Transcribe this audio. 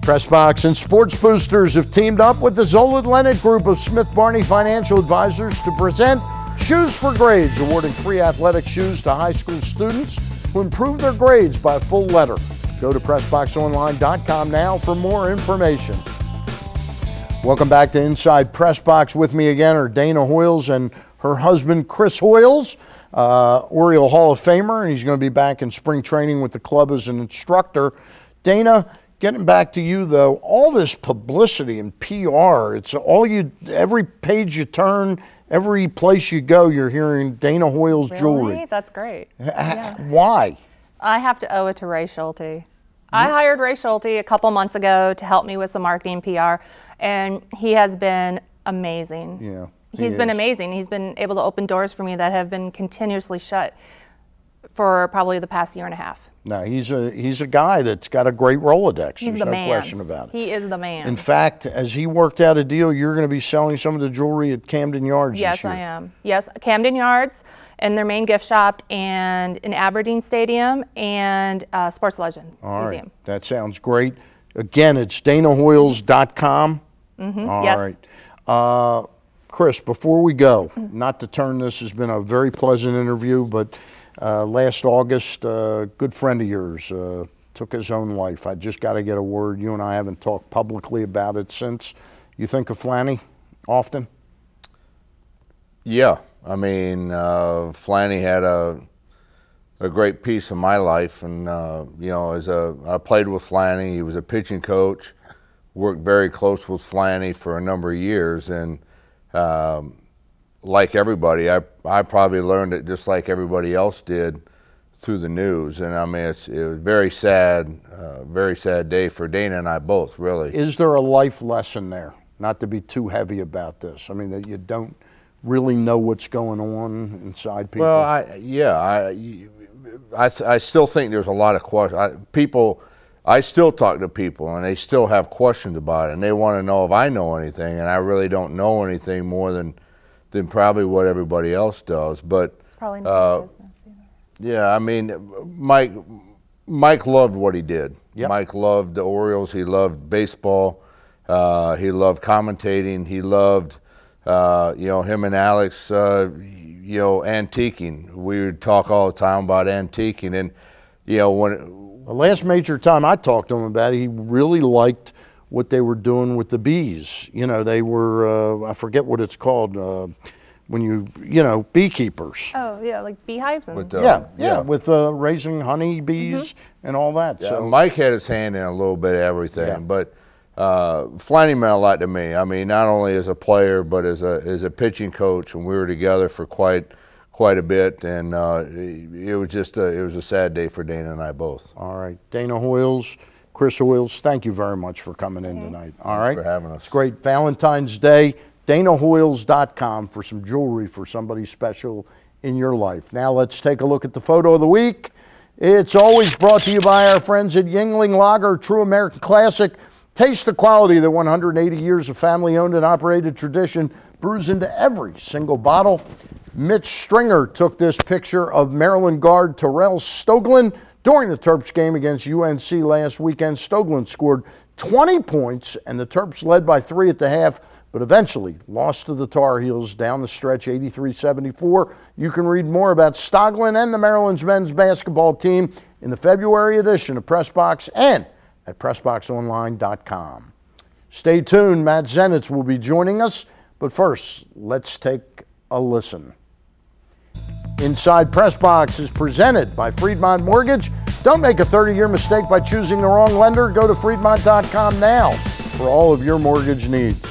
PressBox and Sports Boosters have teamed up with the Zola Lennon Group of Smith Barney Financial Advisors to present Shoes for Grades, awarding free athletic shoes to high school students who improve their grades by a full letter. Go to PressBoxOnline.com now for more information. Welcome back to Inside PressBox. With me again are Dana Hoiles and her husband, Chris Hoiles, Oriole Hall of Famer, and he's going to be back in spring training with the club as an instructor. Dana, getting back to you though, all this publicity and PR, it's all you, every page you turn, every place you go, you're hearing Dana Hoiles jewelry. Really? That's great. Why? I have to owe it to Ray Schulte. I hired Ray Schulte a couple months ago to help me with some marketing PR, and he has been amazing. Yeah. He's been amazing. He's been able to open doors for me that have been continuously shut for probably the past year and a half. No, he's a guy that's got a great Rolodex. He's There's the no man. question about it. He is the man. In fact, as he worked out a deal, you're going to be selling some of the jewelry at Camden Yards this year. Yes, I am. Yes, Camden Yards and their main gift shop, and in Aberdeen Stadium, and Sports Legend Museum. Right. That sounds great. Again, it's danahoiles.com. All yes. right. Chris, before we go, not to turn this has been a very pleasant interview, but last August, a good friend of yours took his own life. I just got to get a word. You and I haven't talked publicly about it since. You think of Flanny often? Yeah. I mean, Flanny had a great piece of my life, and you know, I played with Flanny. He was a pitching coach. Worked very close with Flanny for a number of years, and like everybody, I probably learned it just like everybody else did through the news. And I mean, it was very sad day for Dana and I both, really. Is there a life lesson there? Not to be too heavy about this. I mean, that you don't really know what's going on inside people. Well, I still think there's a lot of questions. I still talk to people, and they still have questions about it, and they want to know if I know anything, and I really don't know anything more than probably what everybody else does. But Probably not his business either. Yeah, I mean, Mike loved what he did. Yep. Mike loved the Orioles. He loved baseball. He loved commentating. He loved, you know, him and Alex, you know, antiquing. We would talk all the time about antiquing, and you know, the last major time I talked to him about it, he really liked what they were doing with the bees. You know, they were, I forget what it's called, when you know, beekeepers. Oh, yeah, like beehives and With, Yeah, with raising honey bees and all that. Yeah, so Mike had his hand in a little bit of everything, Yeah. but Flanny meant a lot to me. I mean, not only as a player, but as a pitching coach, and we were together for quite a bit, and it was just it was a sad day for Dana and I both. All right, Dana Hoiles, Chris Hoiles, thank you very much for coming in tonight. All right, Thanks for having us. It's great. Valentine's Day, danahoiles.com for some jewelry for somebody special in your life. Now let's take a look at the photo of the week. It's always brought to you by our friends at Yingling Lager, True American Classic. Taste the quality that 180 years of family-owned and operated tradition brews into every single bottle. Mitch Stringer took this picture of Maryland guard Terrell Stoglin during the Terps game against UNC last weekend. Stoglin scored 20 points, and the Terps led by 3 at the half, but eventually lost to the Tar Heels down the stretch 83-74. You can read more about Stoglin and the Maryland's men's basketball team in the February edition of PressBox and at PressBoxOnline.com. Stay tuned. Matt Zenitz will be joining us, but first, let's take a listen. Inside PressBox is presented by Friedmont Mortgage. Don't make a 30-year mistake by choosing the wrong lender. Go to Friedmont.com now for all of your mortgage needs.